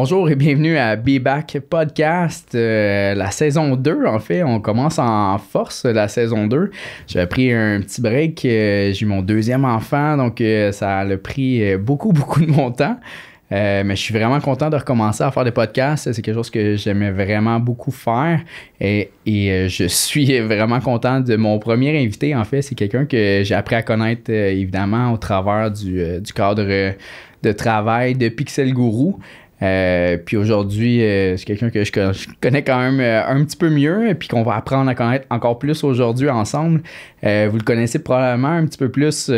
Bonjour et bienvenue à Be Back Podcast, la saison 2 en fait. On commence en force la saison 2. J'avais pris un petit break, j'ai eu mon deuxième enfant, donc ça a pris beaucoup de mon temps. Mais je suis vraiment content de recommencer à faire des podcasts. C'est quelque chose que j'aimais vraiment beaucoup faire. Et je suis vraiment content de mon premier invité, en fait. C'est quelqu'un que j'ai appris à connaître, évidemment, au travers du cadre de travail de Pixel Guru. Puis aujourd'hui, c'est quelqu'un que je connais quand même un petit peu mieux, puis qu'on va apprendre à connaître encore plus aujourd'hui ensemble. Vous le connaissez probablement un petit peu plus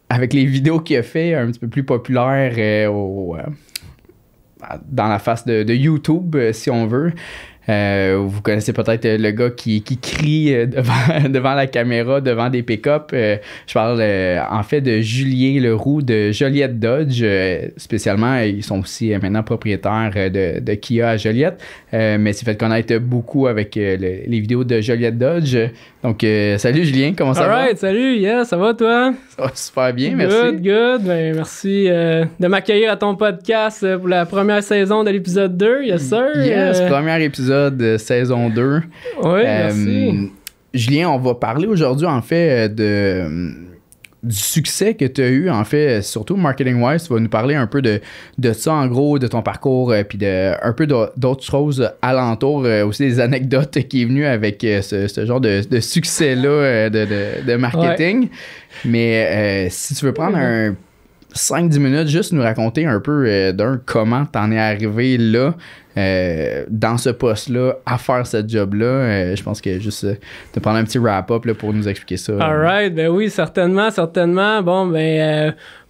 avec les vidéos qu'il a fait, un petit peu plus populaires dans la face de YouTube, si on veut. Vous connaissez peut-être le gars qui crie devant la caméra, devant des pick-up. Je parle en fait de Julien Leroux de Joliette Dodge. Spécialement, ils sont aussi maintenant propriétaires de Kia à Joliette. Mais c'est fait connaître beaucoup avec les vidéos de Joliette Dodge. Donc, salut Julien, comment ça va? Alright, salut, yeah, ça va toi? Ça va super bien, merci. Good. Ben, merci de m'accueillir à ton podcast pour la première saison de l'épisode 2, yes sir. Yes, premier épisode de saison 2. Oui, merci. Julien, on va parler aujourd'hui en fait du succès que tu as eu, en fait, surtout marketing-wise. Tu vas nous parler un peu de ça, en gros, de ton parcours, puis un peu d'autres choses alentour, aussi des anecdotes qui est venu avec ce genre de succès-là de marketing. Ouais. Mais si tu veux prendre 5-10 minutes, juste nous raconter un peu comment t'en es arrivé là, dans ce poste-là, à faire ce job-là. Je pense que juste de prendre un petit wrap-up là, pour nous expliquer ça. Alright, ben oui, certainement. Bon,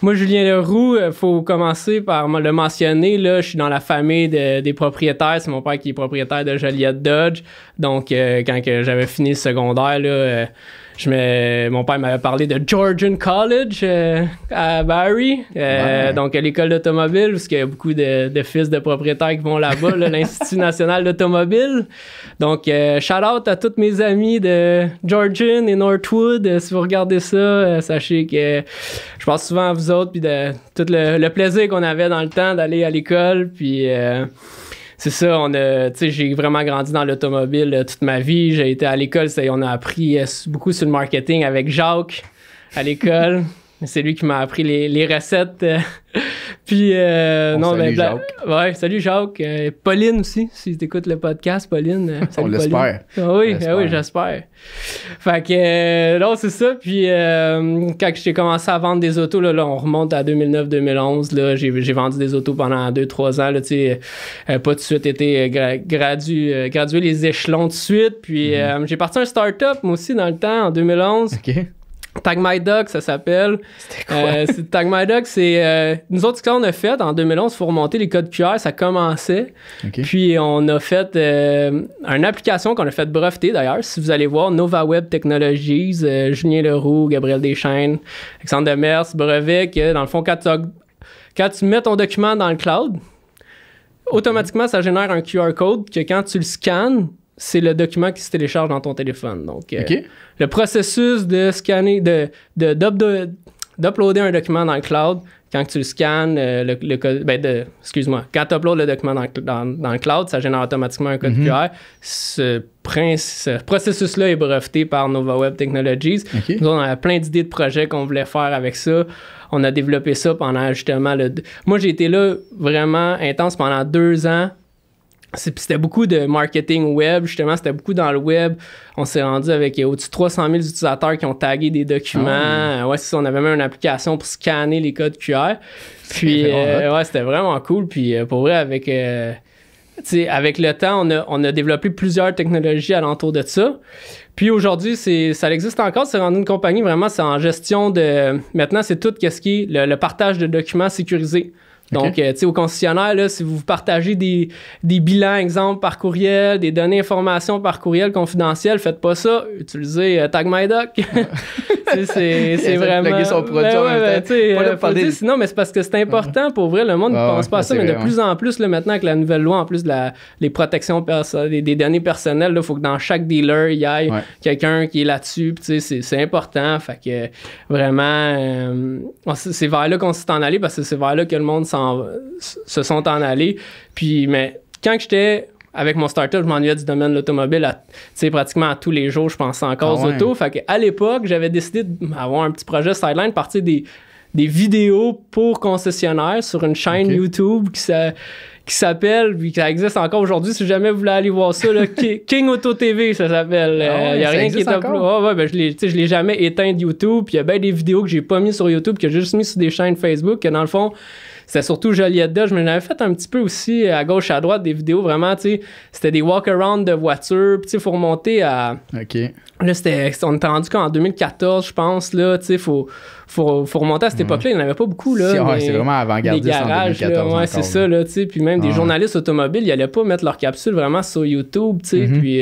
moi, Julien Leroux, faut commencer par le mentionner. Là, je suis dans la famille des propriétaires. C'est mon père qui est propriétaire de Joliette Dodge. Donc, quand j'avais fini le secondaire, là, mon père m'avait parlé de Georgian College à Barrie, donc à l'école d'automobile, parce qu'il y a beaucoup de fils de propriétaires qui vont là-bas, là, l'Institut national d'automobile. Donc, shout-out à tous mes amis de Georgian et Northwood. Si vous regardez ça, sachez que je pense souvent à vous autres, puis de tout le plaisir qu'on avait dans le temps d'aller à l'école, puis... c'est ça, j'ai vraiment grandi dans l'automobile toute ma vie. J'ai été à l'école, on a appris beaucoup sur le marketing avec Jacques à l'école. C'est lui qui m'a appris les recettes. Puis, salut Jacques. Ouais, salut Jacques. Pauline aussi, si tu écoutes le podcast, Pauline. On l'espère. Oui, j'espère. Fait que, non, c'est ça. Puis, quand j'ai commencé à vendre des autos, là, on remonte à 2009-2011. Là, j'ai vendu des autos pendant 2-3 ans. Là, pas tout de suite été gradué les échelons tout de suite. Puis, j'ai parti un start-up, moi aussi, dans le temps, en 2011. OK. Tag My Dog, ça s'appelle. C'était quoi? Tag My Dog, c'est... nous autres, ce qu'on a fait en 2011, il faut remonter les codes QR, ça commençait. Okay. Puis on a fait une application qu'on a fait breveter, d'ailleurs. Si vous allez voir, Nova Web Technologies, Julien Leroux, Gabriel Deschaines, Alexandre Demers, brevet, que dans le fond, quand tu mets ton document dans le cloud, automatiquement, ça génère un QR code que quand tu le scannes, c'est le document qui se télécharge dans ton téléphone. Donc, le processus de scanner, d'uploader un document dans le cloud, quand tu le scannes, quand tu uploads le document dans le cloud, ça génère automatiquement un code QR. Ce processus-là est breveté par Nova Web Technologies. Okay. Nous, on a plein d'idées de projets qu'on voulait faire avec ça. On a développé ça pendant justement... Moi, j'ai été là vraiment intense pendant 2 ans. C'était beaucoup de marketing web, justement, c'était beaucoup dans le web. On s'est rendu avec au-dessus de 300 000 utilisateurs qui ont tagué des documents. Ouais, c'est ça, on avait même une application pour scanner les codes QR. Puis, c'était vraiment cool. Puis, pour vrai, avec le temps, on a développé plusieurs technologies alentour de ça. Puis aujourd'hui, ça existe encore. C'est rendu une compagnie, vraiment, c'est en gestion de... Maintenant, c'est tout ce qui est le partage de documents sécurisés. Donc, au concessionnaire, là, si vous partagez des bilans, exemple, par courriel, des données informations par courriel confidentiel, faites pas ça. Utilisez Tag My Doc. c'est vraiment... son produit sinon, mais c'est parce que c'est important pour vrai. Le monde ne pense pas à ça, mais de plus en plus, là, maintenant, avec la nouvelle loi, en plus de les protections des données personnelles, il faut que dans chaque dealer, il y ait quelqu'un qui est là-dessus. C'est important. Fait que vraiment, c'est vers là qu'on s'est en allé parce que c'est vers là que le monde se sont en allés. Puis, mais quand j'étais avec mon startup, je m'ennuyais du domaine de l'automobile, pratiquement à tous les jours, je pensais encore aux autos. Fait qu'à l'époque, j'avais décidé d'avoir un petit projet sideline, partir des vidéos pour concessionnaires sur une chaîne YouTube qui s'appelle, puis ça existe encore aujourd'hui, si jamais vous voulez aller voir ça, là, King Auto TV, ça s'appelle. Il n'y a rien qui est ben, je l'ai jamais éteint de YouTube, puis il y a bien des vidéos que j'ai pas mis sur YouTube, que j'ai juste mis sur des chaînes Facebook, que dans le fond, c'était surtout Joliette Dodge. Je m'en avais fait un petit peu aussi à gauche, à droite, des vidéos vraiment, tu sais, c'était des walk-around de voitures, puis tu sais, il faut remonter à... OK. Là, on était rendu qu'en 2014, je pense, là, tu sais, faut remonter à cette époque-là, il n'y en avait pas beaucoup, là. C'est vraiment avant-gardiste en 2014. Là, c'est ça, là, tu sais, puis même des journalistes automobiles, ils n'allaient pas mettre leur capsule vraiment sur YouTube, tu sais, puis...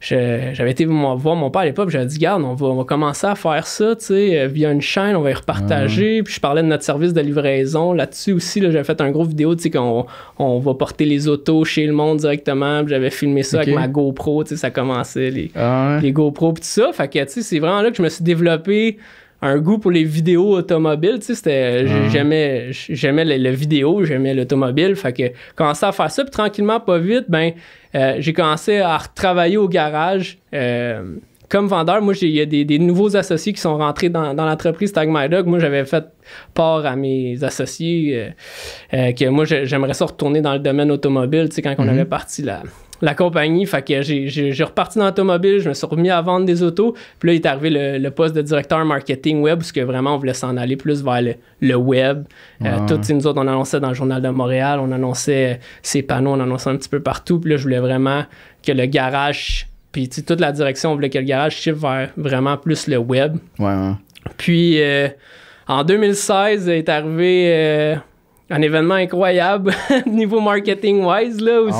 j'avais été voir mon père à l'époque, j'avais dit, regarde, on va commencer à faire ça, tu sais, via une chaîne, on va y repartager. Puis je parlais de notre service de livraison là-dessus aussi. Là, j'avais fait un gros vidéo, tu sais, qu'on va porter les autos chez le monde directement. Puis j'avais filmé ça avec ma GoPro, tu sais, ça commençait, les GoPro, puis tout ça. Fait que, tu sais, c'est vraiment là que je me suis développé un goût pour les vidéos automobiles, tu sais, j'aimais le vidéo, j'aimais l'automobile, fait que commencé à faire ça, puis tranquillement, pas vite, j'ai commencé à retravailler au garage comme vendeur. Moi, il y a des nouveaux associés qui sont rentrés dans l'entreprise Tag My Dog. Moi, j'avais fait part à mes associés que moi, j'aimerais ça retourner dans le domaine automobile, tu sais, quand on avait parti la compagnie, fait que j'ai reparti dans l'automobile, je me suis remis à vendre des autos, puis là, il est arrivé le poste de directeur marketing web, parce que vraiment, on voulait s'en aller plus vers le web. Nous autres, on annonçait dans le Journal de Montréal, on annonçait ces panneaux, on annonçait un petit peu partout, puis là, je voulais vraiment que le garage, puis toute la direction, on voulait que le garage shift vers vraiment plus le web. Puis, en 2016, est arrivé... un événement incroyable niveau marketing-wise, là, où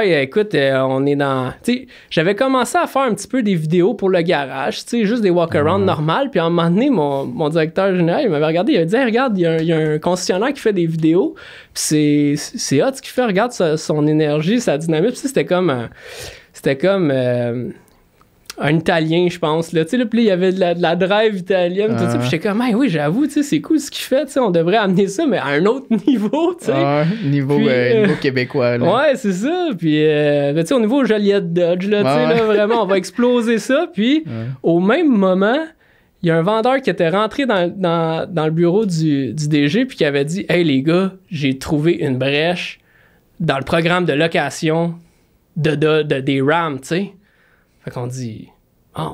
écoute, on est dans... Tu sais, j'avais commencé à faire un petit peu des vidéos pour le garage, tu sais, juste des walk-around normales, puis à un moment donné, mon directeur général, il m'avait regardé, il avait dit hey, « Regarde, il y a un concessionnaire qui fait des vidéos, puis c'est hot ce qu'il fait, regarde son énergie, sa dynamique. » Puis c'était comme un Italien, je pense, là, tu sais, là, puis il y avait de la drive italienne, tout ça, puis j'étais comme, hey, oui, j'avoue, tu sais, c'est cool ce qu'il fait, tu sais, on devrait amener ça, mais à un autre niveau, tu sais. Niveau québécois, là. Ouais, c'est ça, puis, tu sais, au niveau Joliette Dodge, là, tu sais, là, vraiment, on va exploser ça, puis au même moment, il y a un vendeur qui était rentré dans le bureau du DG, puis qui avait dit, hey, les gars, j'ai trouvé une brèche dans le programme de location des Rams, tu sais. Fait qu'on dit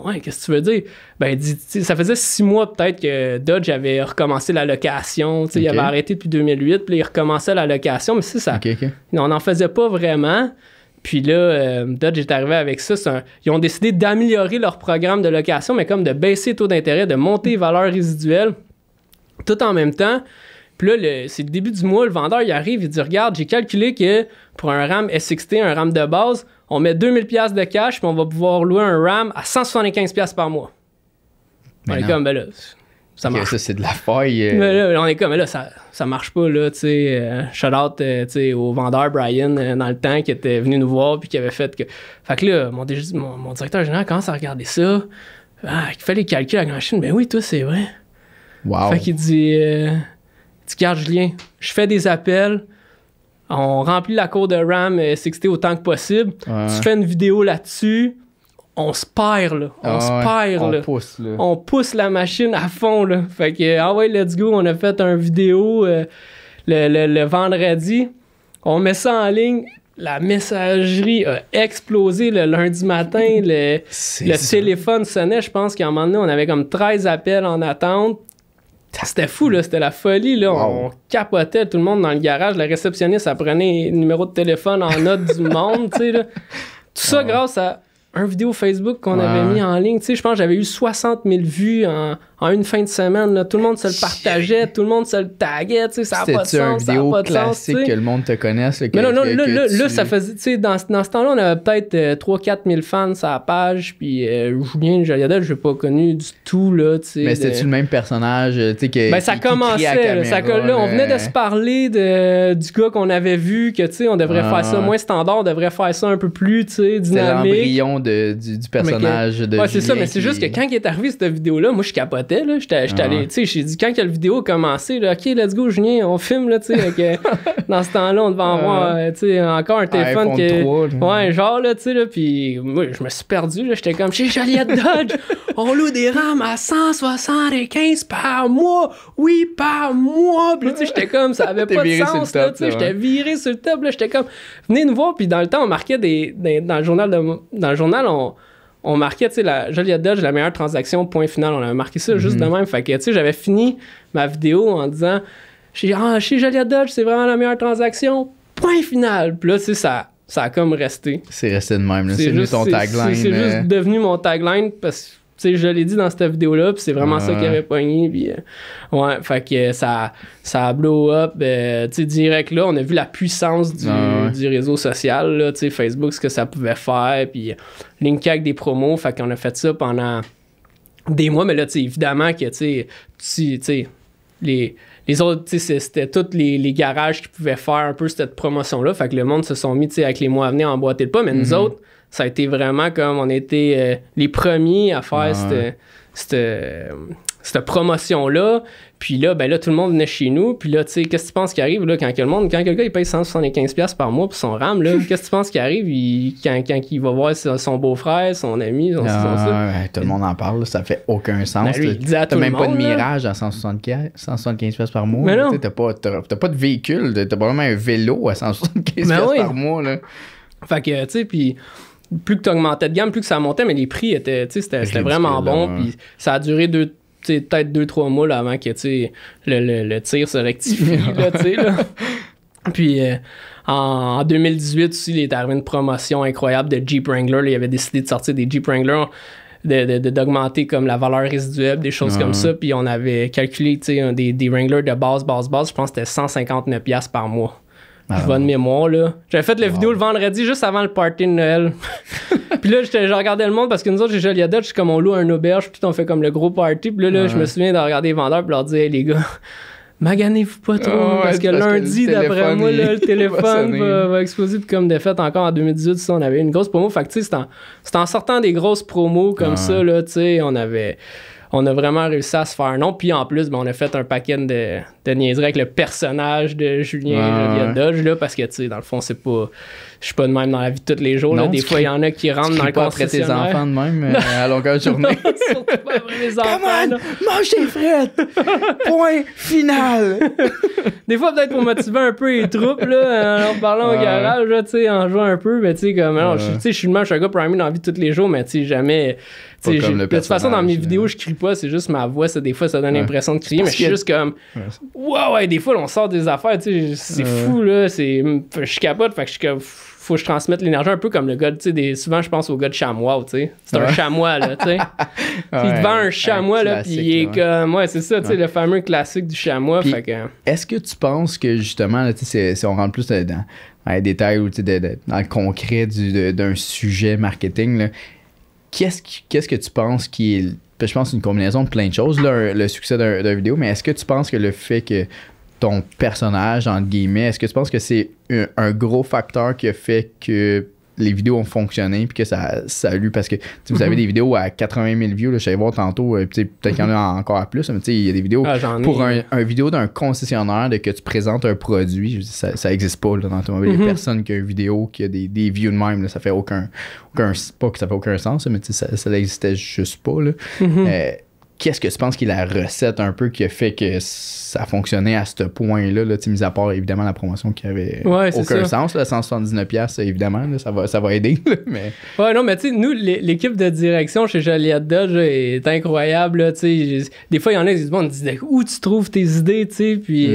ouais, qu'est-ce que tu veux dire? Ben, il dit, ça faisait 6 mois peut-être que Dodge avait recommencé la location. Il avait arrêté depuis 2008, puis il recommençait la location, mais ça. On n'en faisait pas vraiment. Puis là, Dodge est arrivé avec ça. Ils ont décidé d'améliorer leur programme de location, mais comme de baisser le taux d'intérêt, de monter les valeurs résiduelles, tout en même temps. Puis là, c'est le début du mois, le vendeur, il arrive, il dit, regarde, j'ai calculé que pour un RAM S60, un RAM de base, on met 2000$ de cash, puis on va pouvoir louer un RAM à 175$ par mois. On est comme, ben là, ça marche. Ça, c'est de la faille. Mais là, on est comme, mais là, ça marche pas, là, tu sais. Shout-out, tu sais, au vendeur Brian, dans le temps, qui était venu nous voir, puis qui avait fait que... Fait que là, mon directeur général commence à regarder ça. Il fait les calculs à Grand Chine. Ben oui, toi, c'est vrai. Wow. Fait qu'il dit, regarde, Julien, je fais des appels, on remplit la cour de RAM 60 autant que possible. Tu fais une vidéo là-dessus, on se perd, là. On pousse la machine à fond, là. Fait que, let's go, on a fait une vidéo le vendredi. On met ça en ligne. La messagerie a explosé le lundi matin. Le téléphone sonnait. Je pense qu'à un moment donné, on avait comme 13 appels en attente. C'était fou, là. C'était la folie, là. On capotait tout le monde dans le garage. La réceptionniste, elle prenait le numéro de téléphone en note du monde, tu sais, là. Tout ça grâce à un vidéo Facebook qu'on avait mis en ligne. Tu sais, je pense que j'avais eu 60 000 vues en une fin de semaine, là. Tout le monde se le partageait, tout le monde se le taguait, tu sais, ça n'a pas de sens, ça n'a pas de sens, tu sais. que le monde te connaisse. Mais là, ça faisait, tu sais, dans ce temps-là, on avait peut-être 3-4 000 fans sur la page, puis Julien Joliette, je l'ai pas connu du tout, là, tu sais. Mais c'était-tu le même personnage, tu sais, que... Ben, ça commençait, là, on venait de se parler du gars qu'on avait vu, que, tu sais, on devrait faire ça moins standard, on devrait faire ça un peu plus, tu sais, dynamique. C'était l'embryon du personnage de ouais, c'est ça, mais c'est qui... juste que quand il est arrivé cette vidéo-là, moi, je capotais, là. J'étais allé, tu sais, j'ai dit, quand que la vidéo a commencé, là, OK, let's go, Julien, on filme, là, tu sais, dans ce temps-là, on devait avoir, tu sais, encore un téléphone iPhone 3, ouais, genre, là, tu sais, là, puis moi, je me suis perdu, là, j'étais comme, chez Joliette Dodge, on loue des RAM à 175 par mois, oui, par mois, puis tu sais, j'étais comme, ça avait pas de sens, là, tu sais, j'étais viré sur le top, là, j'étais comme, venez nous voir, puis dans le temps, on marquait dans le journal, on marquait, tu sais, la Joliette Dodge, la meilleure transaction, point final. On avait marqué ça juste de même. Fait que, tu sais, j'avais fini ma vidéo en disant, chez Joliette Dodge, c'est vraiment la meilleure transaction, point final. Puis là, tu sais, ça a comme resté. C'est resté de même, là. C'est devenu ton tagline. C'est juste devenu mon tagline parce que, tu sais, je l'ai dit dans cette vidéo-là, puis c'est vraiment ça qui avait pogné, puis ouais, fait que ça a blow up, tu sais, direct là, on a vu la puissance du réseau social, là, tu sais, Facebook, ce que ça pouvait faire, puis linker avec des promos, fait qu'on a fait ça pendant des mois, mais là, tu sais, évidemment que, tu sais, les autres, tu sais, c'était tous les garages qui pouvaient faire un peu cette promotion-là, fait que le monde se sont mis, tu sais, avec les mois à venir, emboîter le pas, mais nous autres, ça a été vraiment comme on était les premiers à faire cette promotion-là. Puis là, ben là, tout le monde venait chez nous. Puis là, tu sais, qu'est-ce que tu penses qui arrive là, quand le gars il paye 175$ par mois pour son RAM, là, qu'est-ce que tu penses qui arrive quand il va voir son beau-frère, son ami, tout le monde en parle, là, ça fait aucun sens. Ben, lui, t'as même pas de Mirage à 175$ par mois. Mais non. T'as pas de véhicule, t'as probablement un vélo à 175$ par mois. Là. Fait que, tu sais, puis plus que tu augmentais de gamme, plus que ça montait, mais les prix étaient, c'était vraiment bon. Puis ça a duré peut-être 2-3 mois là, avant que le tir se rectifie. Là, là. Puis en 2018 aussi, il est arrivé une promotion incroyable de Jeep Wrangler. Là, il avait décidé de sortir des Jeep Wrangler, d'augmenter comme la valeur résiduelle, des choses comme ça. Puis on avait calculé des Wrangler de base, je pense que c'était 159$ par mois. Je vais de mémoire, là. J'avais fait la vidéo le vendredi, juste avant le party de Noël. Puis là, je regardais le monde parce que nous autres, chez Joliette Dodge, comme on loue un auberge, puis on fait comme le gros party. Puis là, je me souviens de regarder les vendeurs puis leur dire, hey, les gars, maganez-vous pas trop, parce que lundi, d'après moi, là, le téléphone va exploser. Puis comme de fait, encore en 2018, ça, on avait une grosse promo. Fait que, tu sais, c'est en sortant des grosses promos comme ça, là, tu sais, on a vraiment réussi à se faire un nom. Puis en plus, ben, on a fait un paquet de niaiseries avec le personnage de Julien Joliette Dodge, là, parce que, tu sais, dans le fond, je suis pas de même dans la vie de tous les jours. Non, là. Des fois, il y en a qui rentrent dans le concessionnaire. Après tes enfants de même à longueur de journée. Non, surtout pas après les enfants. Come on, mange tes frites! Point final! Des fois, peut-être pour motiver un peu les troupes, là, en parlant au garage, là, tu sais, en jouant un peu, mais tu sais, comme, je suis un gars primé dans la vie de tous les jours, mais tu sais, jamais... de toute façon, dans mes vidéos, je crie pas, c'est juste ma voix, des fois, ça donne l'impression de crier, mais je suis juste comme... Ouais, des fois, on sort des affaires, tu sais, c'est fou, là, je capote, fait que je suis comme... Faut que je transmette l'énergie un peu comme le gars, tu sais, souvent je pense au gars de chamois, tu sais. C'est un chamois, là, tu sais. Puis il te vend un chamois, là, puis il est comme... Ouais, c'est ça, tu sais, le fameux classique du chamois, fait que... Est-ce que tu penses que, justement, là, tu sais, si on rentre plus dans les détails ou, tu sais, dans le concret d'un sujet marketing, là, qu'est-ce que tu penses qui est... Je pense que c'est une combinaison de plein de choses, là, le succès d'un vidéo, mais est-ce que tu penses que le fait que ton personnage, entre guillemets, est-ce que tu penses que c'est un gros facteur qui a fait que les vidéos ont fonctionné puis que ça a lu? Parce que vous avez des vidéos à 80 000 views, là, je savais voir tantôt, peut-être qu'il y en a encore à plus, mais il y a des vidéos pour un vidéo d'un concessionnaire de que tu présentes un produit, ça existe pas là, dans ton mobile. Il y a personne qui a une vidéo qui a des views de même, là, ça fait aucun pas que ça fait aucun sens, mais ça n'existait juste pas. Là. Qu'est-ce que tu penses qui est la recette un peu qui a fait que ça a fonctionné à ce point-là, là, mis à part évidemment la promotion qui avait aucun sens, là, 179$, évidemment, là, ça va aider. Là, mais... Ouais, non, mais tu sais, nous, l'équipe de direction chez Joliette Dodge est incroyable. Là, des fois, il y en a qui disent, on dit où tu trouves tes idées, tu sais, puis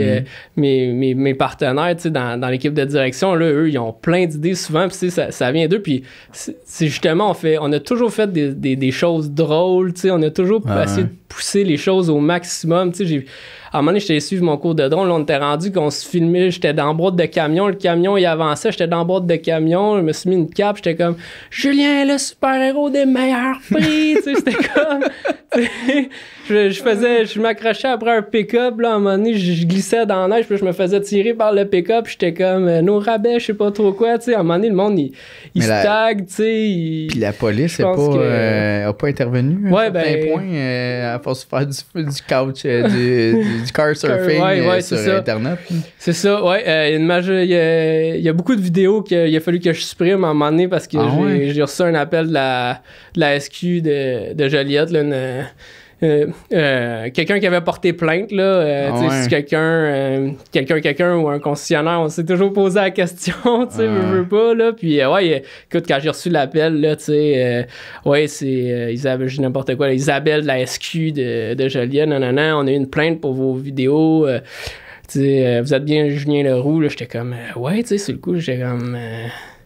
mes partenaires, tu sais, dans l'équipe de direction, là, eux, ils ont plein d'idées souvent, puis ça vient d'eux, puis c'est justement, on a toujours fait des choses drôles, tu sais, on a toujours essayé pousser les choses au maximum. Tu sais, à un moment donné, j'étais suivre mon cours de drone. Là, on était rendu qu'on se filmait. J'étais dans la boîte de camion. Le camion, il avançait. J'étais dans la boîte de camion. Je me suis mis une cape. J'étais comme Julien, le super-héros des meilleurs prix. Tu sais, c'était comme. Je m'accrochais après un pick-up. Là, à un moment donné, je glissais dans la neige. Puis je me faisais tirer par le pick-up. J'étais comme nos rabais, je sais pas trop quoi. Tu sais, à un moment donné, le monde, il se tag. Tu sais. Puis la police a pas intervenu à certains points à force de faire du couch, du car surfing sur Internet. C'est ça, ouais. Il y a beaucoup de vidéos qu'il a fallu que je supprime à un moment donné parce que j'ai reçu un appel de la SQ de Joliette, là, quelqu'un qui avait porté plainte, là, si quelqu'un ou un concessionnaire, on s'est toujours posé la question, tu sais, veux pas, là, puis écoute, quand j'ai reçu l'appel, là, tu sais, c'est Isabelle, je dis n'importe quoi, Isabelle de la SQ de Joliette, non, on a eu une plainte pour vos vidéos, vous êtes bien Julien Leroux, là, j'étais comme, tu sais, sur le coup, j'étais comme...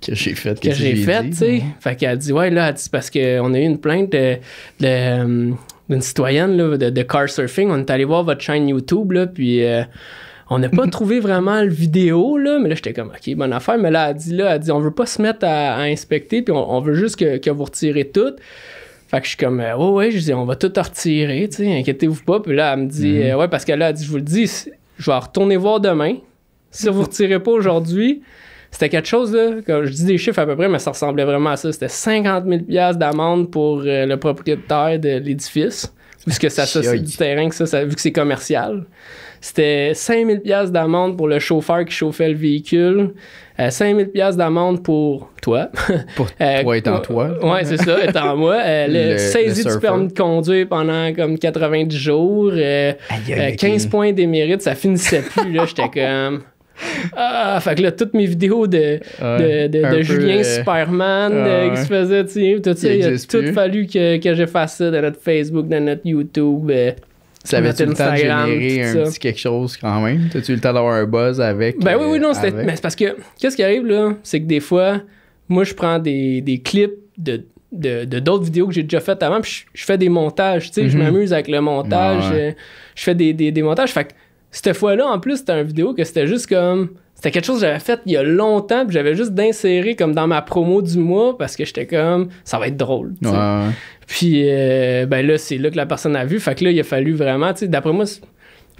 que j'ai fait, tu sais. Fait qu'elle dit, là, elle dit, parce qu'on a eu une plainte d'une citoyenne là, de car surfing. On est allé voir votre chaîne YouTube, là, puis on n'a pas trouvé vraiment le vidéo, là, mais là, j'étais comme, OK, bonne affaire. Mais là, elle dit, on veut pas se mettre à inspecter, puis on veut juste que vous retirez tout. Fait que je suis comme, je dis, on va tout retirer, tu sais, inquiétez-vous pas. Puis là, elle me dit, parce que là, elle dit, je vous le dis, je vais retourner voir demain. Si vous retirez pas aujourd'hui, c'était quelque chose, là, comme je dis des chiffres à peu près, mais ça ressemblait vraiment à ça. C'était 50 000 $ d'amende pour le propriétaire de l'édifice, puisque ça c'est du terrain, vu que c'est commercial. C'était 5 000 $ d'amende pour le chauffeur qui chauffait le véhicule, 5 000 $ d'amende pour toi. Pour toi étant toi. Oui, c'est ça, étant moi. Le saisie du permis de conduire pendant comme 90 jours. 15 points d'émérite, ça finissait plus, là. J'étais comme... fait que là, toutes mes vidéos de Julien Superman qui se faisait, tu sais, tout ça, il a tout fallu que je fasse ça dans notre Facebook, dans notre YouTube. Ça avait-tu le temps de générer un petit quelque chose quand même? T'as-tu eu le temps d'avoir un buzz avec? Ben oui, non, mais c'est parce que, qu'est-ce qui arrive là? C'est que des fois, moi, je prends des clips de d'autres vidéos que j'ai déjà faites avant, puis je fais des montages, tu sais, je m'amuse avec le montage, je fais des montages, fait que cette fois-là, en plus, c'était une vidéo que c'était juste comme... C'était quelque chose que j'avais fait il y a longtemps, puis j'avais juste d'insérer comme dans ma promo du mois, parce que j'étais comme... Ça va être drôle, tu sais. Puis, là, c'est là que la personne a vu. Fait que là, il a fallu vraiment... Tu sais, d'après moi, c'est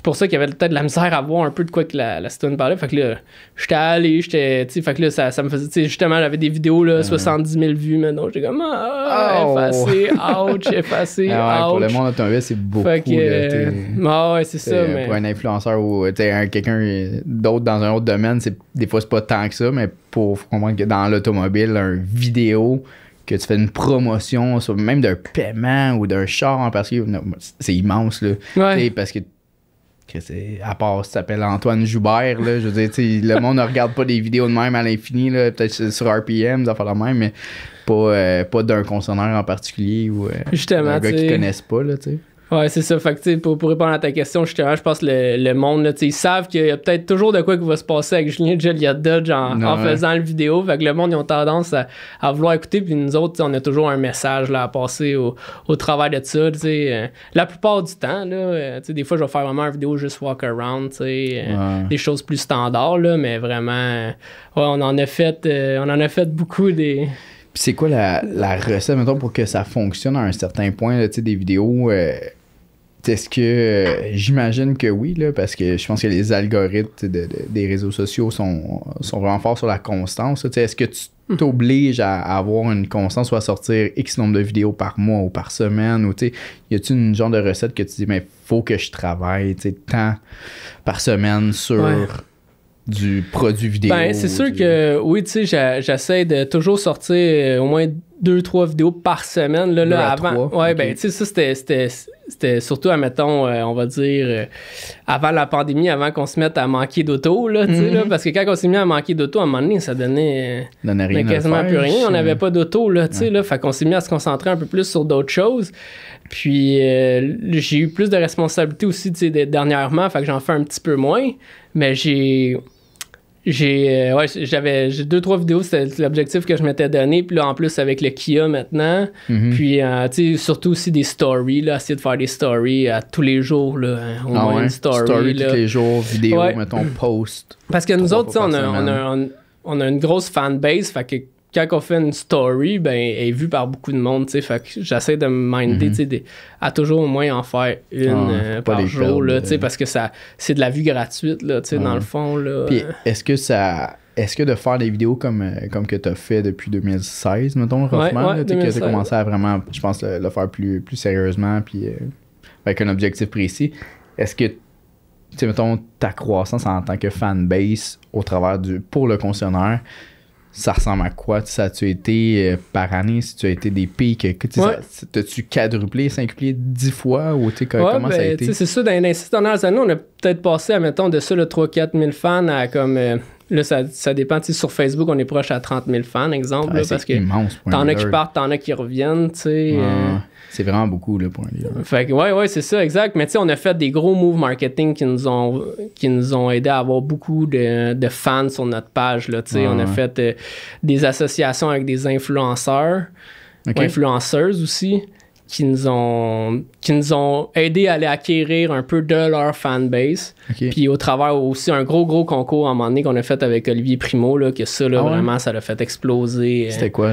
pour ça qu'il y avait peut-être de la misère à voir un peu de quoi que la citoyenne parlait. Fait que là, j'étais allé, tu sais, fait que là, ça me faisait... Tu sais, justement, j'avais des vidéos, là, 70 000 vues maintenant. J'étais comme... effacé, ouch, effacé, ouch. Pour le monde automobile, c'est beaucoup. Fait que, c'est ça, mais... Pour un influenceur ou quelqu'un d'autre dans un autre domaine, des fois, c'est pas tant que ça, mais pour comprendre que dans l'automobile, une vidéo... que tu fais une promotion, même d'un paiement ou d'un char en particulier, c'est immense, là. Parce que à part si tu t'appelles Antoine Joubert, là, je veux dire, le monde ne regarde pas des vidéos de même à l'infini, là, peut-être sur RPM, ça fait la même, mais pas d'un concessionnaire en particulier ou d'un gars qu'ils connaissent pas, là, tu sais. Ouais, c'est ça. Fait que, tu sais, pour répondre à ta question, justement, je pense que le monde, là, tu sais, ils savent qu'il y a peut-être toujours de quoi qui va se passer avec Julien Joliette Dodge en faisant le vidéo. Fait que le monde, ils ont tendance à vouloir écouter. Puis nous autres, on a toujours un message là, à passer au travers de ça, tu sais. La plupart du temps, là, tu sais, des fois, je vais faire vraiment une vidéo juste walk around, tu sais, des choses plus standards, là, mais vraiment, on en a fait beaucoup des... Puis c'est quoi la recette, mettons, pour que ça fonctionne à un certain point, là, tu sais, des vidéos... est-ce que... j'imagine que oui, là, parce que je pense que les algorithmes des réseaux sociaux sont vraiment forts sur la constance. Tu sais, est-ce que tu t'obliges à avoir une constance ou à sortir X nombre de vidéos par mois ou par semaine? Ou, tu sais, y a-tu une genre de recette que tu dis, mais faut que je travaille, tu sais, tant par semaine sur... du produit vidéo. Ben, c'est sûr que oui, tu sais, j'essaie de toujours sortir au moins 2-3 vidéos par semaine. Là, avant. 3, ben, tu sais, ça, c'était surtout, admettons, on va dire, avant la pandémie, avant qu'on se mette à manquer d'auto, là, tu sais, là, parce que quand on s'est mis à manquer d'auto, à un moment donné, ça donnait quasiment plus rien. On n'avait pas d'auto, là, tu sais, là, fait qu'on s'est mis à se concentrer un peu plus sur d'autres choses. Puis, j'ai eu plus de responsabilités aussi, tu sais, dernièrement, fait que j'en fais un petit peu moins, mais j'ai j'ai 2-3 vidéos, c'était l'objectif que je m'étais donné. Puis là, en plus, avec le Kia maintenant. Puis, tu sais, surtout aussi des stories, là, essayer de faire des stories à tous les jours, là, au moins une story. Tous les jours, vidéo, mettons, post. Parce que nous autres, on a une grosse fanbase, fait que quand on fait une story, ben, elle est vue par beaucoup de monde, tu sais, fait que j'essaie de me minder, tu sais, à toujours au moins en faire une par jour, là, tu sais, parce que c'est de la vue gratuite, là, tu sais, dans le fond, là. Puis est-ce que de faire des vidéos comme que tu as fait depuis 2016, mettons, Rothman, que tu as commencé à vraiment, je pense, le faire plus sérieusement, puis avec un objectif précis, est-ce que, tu sais, mettons, ta croissance en tant que fanbase au travers pour le concessionnaire, ça ressemble à quoi? Ça a-tu été par année, si tu as été des pics, t'as-tu quadruplé, cinquuplé 10 fois ou comment ça a été? C'est ça, dans les 6 dernières années, on a peut-être passé à, mettons, de ça, 3-4 000 fans à comme... là, ça dépend. Sur Facebook, on est proche à 30 000 fans, exemple. Là, parce que immense, t'en as qui partent, t'en as qui reviennent, tu sais. C'est vraiment beaucoup, là, pour un leader. Fait que, ouais, c'est ça, exact. Mais tu sais, on a fait des gros moves marketing qui nous ont aidé à avoir beaucoup de fans sur notre page, là, tu sais. On a fait des associations avec des influenceurs, influenceuses aussi, qui nous ont aidé à aller acquérir un peu de leur fanbase. Puis au travers aussi un gros concours à un moment donné qu'on a fait avec Olivier Primo, là, que ça, là, vraiment, ça l'a fait exploser. C'était quoi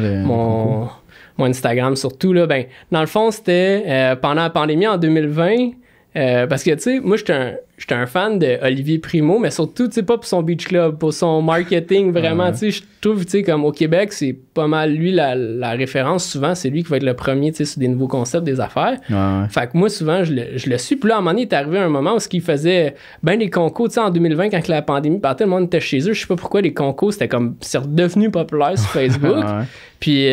mon Instagram surtout, là, ben, dans le fond, c'était pendant la pandémie en 2020, parce que, tu sais, moi, j'étais un fan de Olivier Primo, mais surtout, tu sais, pas pour son Beach Club, pour son marketing, vraiment, tu sais, je trouve, tu sais, comme au Québec, c'est pas mal lui la référence, souvent, c'est lui qui va être le premier, tu sais, sur des nouveaux concepts, des affaires. Fait que moi, souvent, je le suis, puis là, à un moment donné, il est arrivé un moment où il faisait ben des concours, tu sais, en 2020, quand la pandémie partait, le monde était chez eux, je sais pas pourquoi les concours, c'était comme, c'est redevenu populaire sur Facebook, puis...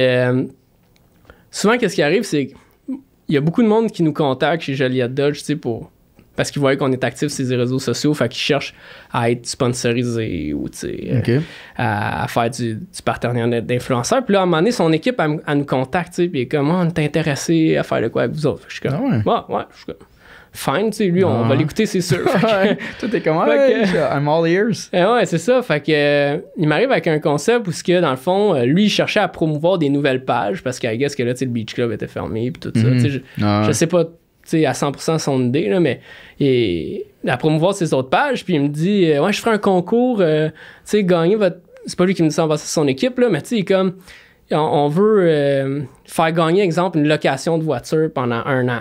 souvent, qu'est-ce qui arrive, c'est qu'il y a beaucoup de monde qui nous contacte chez Joliette Dodge, tu sais, parce qu'ils voient qu'on est actif sur les réseaux sociaux, fait qu'ils cherchent à être sponsorisés ou, tu sais, à faire du partenariat d'influenceurs. Puis là, à un moment donné, son équipe, elle nous contacte, tu sais, puis elle est comme, on est intéressé à faire de quoi avec vous autres. Je suis comme, je suis comme... Fine, tu sais, lui, on va l'écouter, c'est sûr. Tout est comment, I'm all ears. Ouais, c'est ça. Fait que il m'arrive avec un concept où, dans le fond, lui, il cherchait à promouvoir des nouvelles pages parce qu'à guess que là, tu sais, le Beach Club était fermé puis tout ça. Tu sais, je sais pas, tu sais, à 100% son idée, là, mais à promouvoir ses autres pages. Puis il me dit, ouais, je ferai un concours, tu sais, gagner votre. C'est pas lui qui me dit ça en passant son équipe, là, mais tu sais, comme, on veut faire gagner, exemple, une location de voiture pendant 1 an.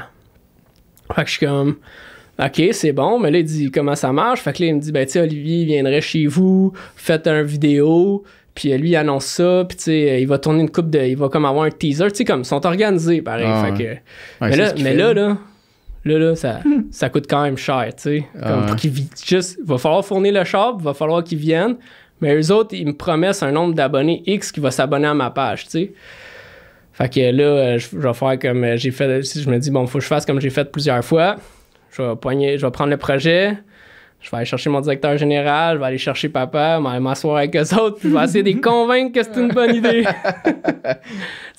Fait que je suis comme, OK, c'est bon, mais là, il dit comment ça marche. Fait que là, il me dit, ben, tu sais, Olivier, il viendrait chez vous, faites un vidéo, puis lui, il annonce ça, puis tu sais, il va tourner une coupe il va comme avoir un teaser, tu sais, comme, ils sont organisés, pareil. Fait que, mais là, ça coûte quand même cher, tu sais. Comme pour qu'il il va falloir fournir le shop, il va falloir qu'ils viennent, mais eux autres, ils me promettent un nombre d'abonnés X qui va s'abonner à ma page, tu sais. Fait que là, je vais faire comme j'ai fait. Je me dis, bon, faut que je fasse comme j'ai fait plusieurs fois. Je vais prendre le projet. Je vais aller chercher mon directeur général. Je vais aller chercher papa. Je vais m'asseoir avec eux autres. Puis je vais essayer de les convaincre que c'est une bonne idée.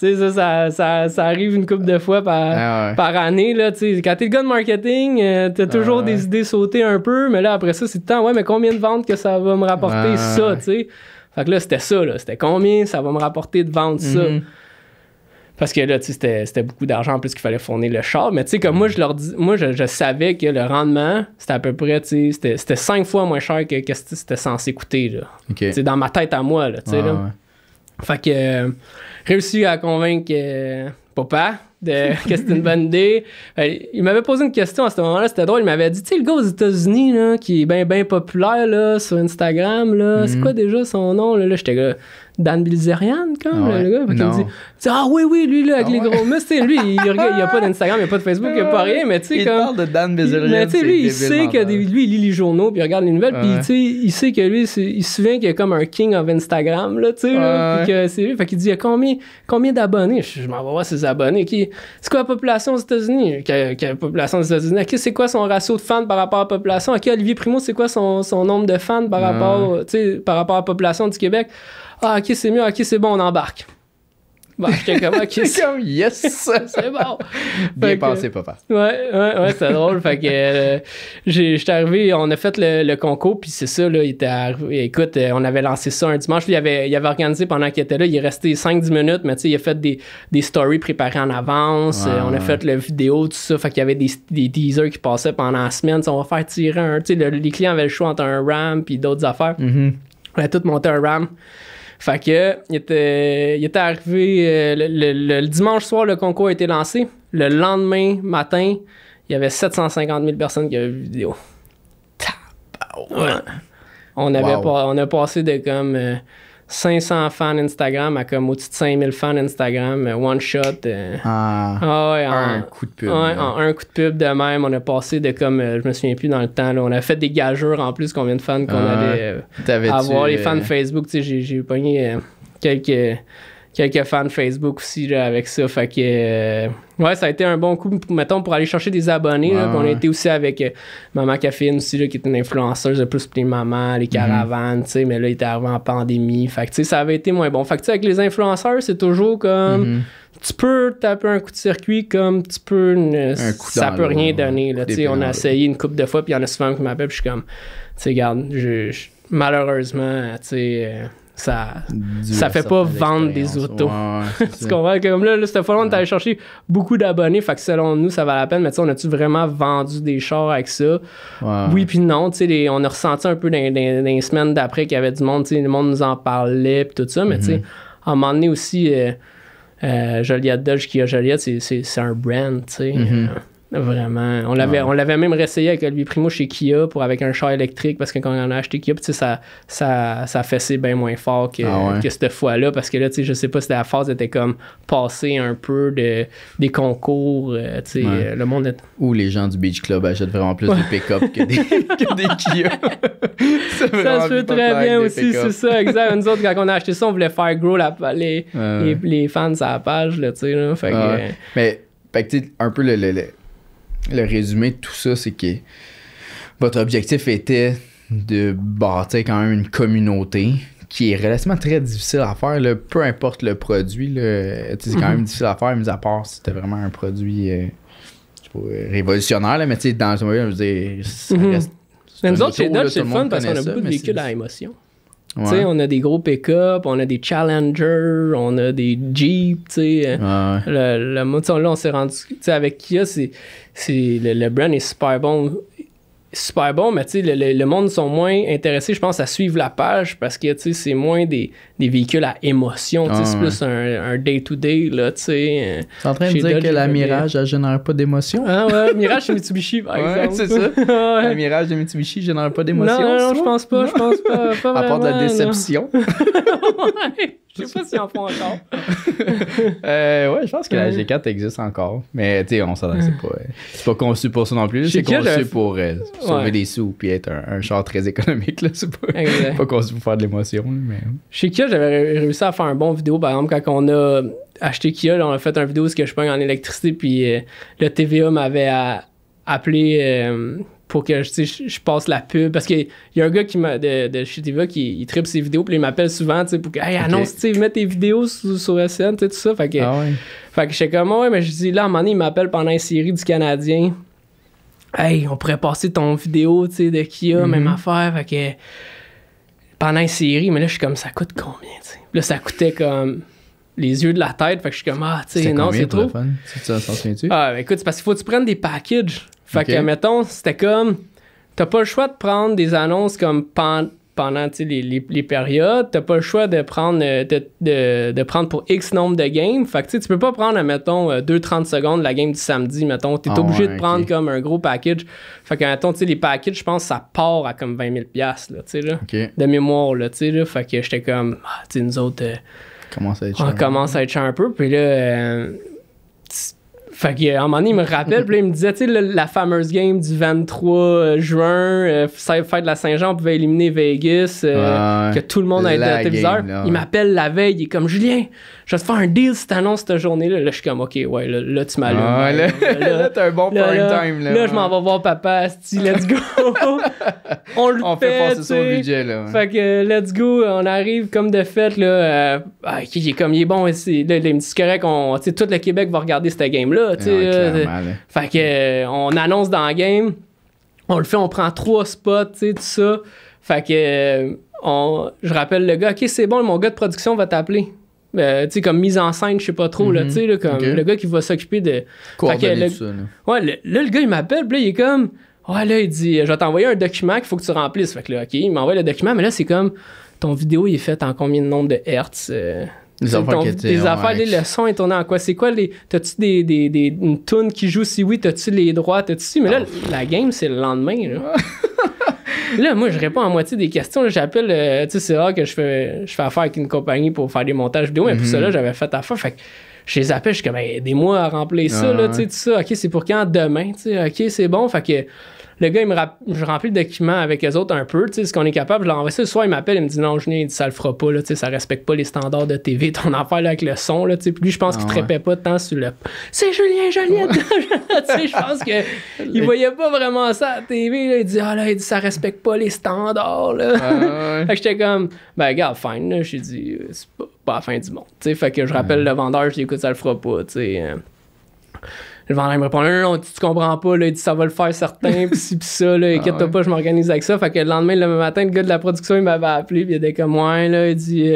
Tu sais, ça arrive une couple de fois par année. Là, quand t'es le gars de marketing, t'as toujours des idées sautées un peu. Mais là, après ça, c'est le temps. Ouais, mais combien de ventes que ça va me rapporter ça, tu sais? Fait que là, c'était ça. Là. C'était combien ça va me rapporter de vendre ça? Parce que là, tu sais, c'était beaucoup d'argent en plus qu'il fallait fournir le char. Mais tu sais, comme moi, je savais que le rendement, c'était à peu près, tu sais, c'était 5 fois moins cher que c'était censé coûter, là. Tu sais, dans ma tête à moi, là, tu sais, là. Fait que, réussi à convaincre papa que c'était une bonne idée. Il m'avait posé une question à ce moment-là, c'était drôle. Il m'avait dit, tu sais, le gars aux États-Unis, là, qui est bien populaire, là, sur Instagram, là, c'est quoi déjà son nom, là? J'étais là, Dan Bilzerian, comme, le gars. Il me dit, ah oui, lui, là, avec les gros muscles, lui, il a pas d'Instagram, il a pas de Facebook, il a pas rien, mais tu sais, comme. Il parle de Dan Bilzerian. Mais tu sais, lui, il sait que lui, il lit les journaux, puis il regarde les nouvelles, puis tu sais, il sait que lui, il se souvient qu'il y a comme un king of Instagram, là, tu sais, puis que c'est lui. Fait qu'il dit, il y a combien d'abonnés? Je m'en vais voir ses abonnés. C'est quoi la population aux États-Unis? Quelle population aux États-Unis? OK, c'est quoi son ratio de fans par rapport à la population? OK, Olivier Primo, c'est quoi son nombre de fans par rapport à la population du Québec? Ah, OK, c'est mieux. OK, c'est bon, on embarque. Bah, j'étais comme, OK, C'est comme, yes! c'est bon. Bien passé, papa. Ouais, c'était drôle. Fait que j'étais arrivé, on a fait le concours, puis c'est ça, là, il était arrivé. Écoute, on avait lancé ça un dimanche. Lui, il avait organisé pendant qu'il était là, il est resté 5-10 minutes, mais tu sais, il a fait des stories préparées en avance. On a fait la vidéo, tout ça. Fait qu'il y avait des teasers qui passaient pendant la semaine. On va faire tirer un. Tu sais, les clients avaient le choix entre un RAM puis d'autres affaires. On a tout monté un RAM. Fait que, il était arrivé, le dimanche soir, le concours a été lancé. Le lendemain matin, il y avait 750 000 personnes qui avaient vu la vidéo. Ouais. On a passé de comme 500 fans Instagram à comme au-dessus de 5000 fans Instagram, one shot. Un coup de pub. Un coup de pub de même. On a passé de comme, je me souviens plus dans le temps, là, on a fait des gageurs en plus combien de fans qu'on allait avoir. Les fans Facebook, tu sais, j'ai pogné quelques fans Facebook aussi là, avec ça. Fait que, ouais, ça a été un bon coup, mettons, pour aller chercher des abonnés. Là, on a été aussi avec Maman Caféine aussi, là, qui est une influenceuse de plus pour les mamans, les caravanes, tu sais, mais là, il était arrivé en pandémie. Fait que, tu sais, ça avait été moins bon. Fait que, tu sais, avec les influenceurs, c'est toujours comme... Tu peux taper un coup de circuit comme tu peux... ça peut rien donner. Là, on a essayé une couple de fois, puis il y en a souvent qui m'appellent, puis je suis comme... Tu sais, regarde, malheureusement, tu sais... ça fait pas vendre des autos. Tu comprends? Comme là, cette fois-là, on est allé chercher beaucoup d'abonnés. Fait que selon nous, ça valait la peine. Mais tu sais, on a-tu vraiment vendu des chars avec ça? Oui, puis non. Tu sais, on a ressenti un peu dans les semaines d'après qu'il y avait du monde. Tu sais, le monde nous en parlait, puis tout ça. Mais tu sais, à un moment donné aussi, Joliette Dodge, Kia Joliette, c'est un brand, tu sais. Vraiment. On l'avait même réessayé avec Olivier Primo chez Kia avec un char électrique parce que quand on a acheté Kia, ça fessait bien moins fort que cette fois-là parce que là, tu sais, je sais pas si la phase était comme passée un peu des concours, tu sais, le monde est... Ou les gens du Beach Club achètent vraiment plus de pick-up que des Kia. Ça se fait très bien aussi, c'est ça, exact. Nous autres, quand on a acheté ça, on voulait faire grow les fans à la page, là, tu sais, là, fait que... Mais, fait que, tu sais, un peu le résumé de tout ça, c'est que votre objectif était de bâtir quand même une communauté qui est relativement très difficile à faire, là, peu importe le produit. Là, c'est quand même difficile à faire, mis à part si c'était vraiment un produit je sais pas, révolutionnaire. Là, mais tu sais, dans le moment, je veux dire, ça reste... Mais nous autres, chez Dodge, c'est le fun parce qu'on a beaucoup de véhicules à émotion. Tu sais, on a des gros pick-up, on a des Challenger, on a des Jeep, tu sais. Là, on s'est rendu... Tu sais, avec Kia, le brand est super bon. Super bon, mais tu sais, le monde sont moins intéressés, je pense, à suivre la page parce que, tu sais, c'est moins des véhicules à émotion, tu sais, c'est plus un day-to-day, là, tu sais. T'es en train de dire que la Mirage, elle génère pas d'émotion? Ah ouais, Mirage chez Mitsubishi, par exemple. C'est ça. La Mirage de Mitsubishi génère pas d'émotion? Non, je pense pas, pas vraiment. À part de la déception. Ouais. Je sais pas s'ils en font encore. Ouais, je pense que la G4 existe encore. Mais tu sais, on s'en c'est pas conçu pour ça non plus. C'est conçu pour sauver des sous puis être un char très économique. Là. C'est pas conçu pour faire de l'émotion. Mais... Chez Kia, j'avais réussi à faire un bon vidéo. Par exemple, quand on a acheté Kia, là, on a fait une vidéo où je pogne en électricité puis le TVA m'avait appelé... pour que je passe la pub. Parce qu'il y a un gars de chez TVA qui tripe ses vidéos, puis il m'appelle souvent pour que, hey, annonce, mets tes vidéos sur SN, tout ça. Fait que, fait que j'étais comme, ouais, mais je dis, là, à un moment donné, il m'appelle pendant une série du Canadien. Hey, on pourrait passer ton vidéo, de Kia, même affaire. Fait que, pendant une série, mais là, je suis comme, ça coûte combien, t'sais? Là, ça coûtait comme les yeux de la tête. Fait que je suis comme, non, c'est trop. Écoute, c'est parce qu'il faut que tu prennes des packages. Fait que, mettons, c'était comme... T'as pas le choix de prendre des annonces comme pendant les périodes. T'as pas le choix de prendre de prendre pour X nombre de games. Fait que tu peux pas prendre, mettons, 2-30 secondes la game du samedi, mettons. T'es obligé de prendre comme un gros package. Fait que, mettons, les packages, je pense, ça part à comme 20 000 $, là, tu sais, là. De mémoire, là, tu sais, là. Fait que j'étais comme... nous autres... on commence à être cher un peu. Puis là... Fait qu'à un moment donné, il me rappelle, puis là, il me disait, tu sais, la fameuse game du 23 juin, fête de la Saint-Jean, on pouvait éliminer Vegas, que tout le monde a été à téléviseur. Il m'appelle la veille, il est comme, Julien, je vais te faire un deal si t'annonces cette journée-là. Là, je suis comme, OK, ouais, là tu m'allumes. Là, t'as un bon prime time. Là, je m'en vais voir papa, asti, let's go. on fait passer ça au budget, là. Ouais. Fait que, let's go, on arrive comme de fait, là. Il est bon, là, il me dit, c'est correct, tout le Québec va regarder cette game-là. Fait que, on annonce dans la game, on le fait, on prend 3 spots, tout ça. Fait que, je rappelle le gars, OK, c'est bon, mon gars de production va t'appeler. Comme mise en scène, je sais pas trop, là, comme le gars qui va s'occuper de... Coordonner tout ça, là. Ouais, là, le gars, il m'appelle, puis là, il est comme... Ouais, là, il dit, je vais t'envoyer un document qu'il faut que tu remplisses. Fait que là, OK, il m'envoie le document, mais là, c'est comme, ton vidéo, il est fait en combien de nombre de hertz? Les affaires, le son est tourné en quoi? C'est quoi t'as-tu une toune qui joue? Si oui, t'as-tu les droits? T'as-tu... Mais là, la game, c'est le lendemain, là. Là, moi, je réponds à moitié des questions. Là, j'appelle, c'est rare que je fais affaire avec une compagnie pour faire des montages vidéo, mais pour ça, là, j'avais fait affaire. Fait que je les appelle, je suis comme, aidez-moi à remplir ça, là, tout ça. OK, c'est pour quand? Demain, OK, c'est bon. Fait que le gars, je remplis le document avec les autres un peu, ce qu'on est capable. Je l'envoie ça. Le soir, il m'appelle, il me dit, non, Julien, ça le fera pas, là, ça respecte pas les standards de TV, ton affaire là, avec le son, là, puis lui, je pense qu'il trépait pas tant sur le. C'est Julien Joliette! Je pense qu'il voyait pas vraiment ça à la TV, là. Il dit, il dit, ça respecte pas les standards, là. Fait que j'étais comme, regarde, fine, là. J'ai dit, c'est pas la fin du monde, fait que je rappelle le vendeur, je dis, écoute, ça le fera pas, Le vendeur il me répond, non, tu comprends pas, là, il dit, ça va le faire certain, pis ci, pis ça, là, inquiète-toi pas, je m'organise avec ça. Fait que le lendemain, le matin, le gars de la production, il m'avait appelé, pis il était comme, ouais, là, il dit,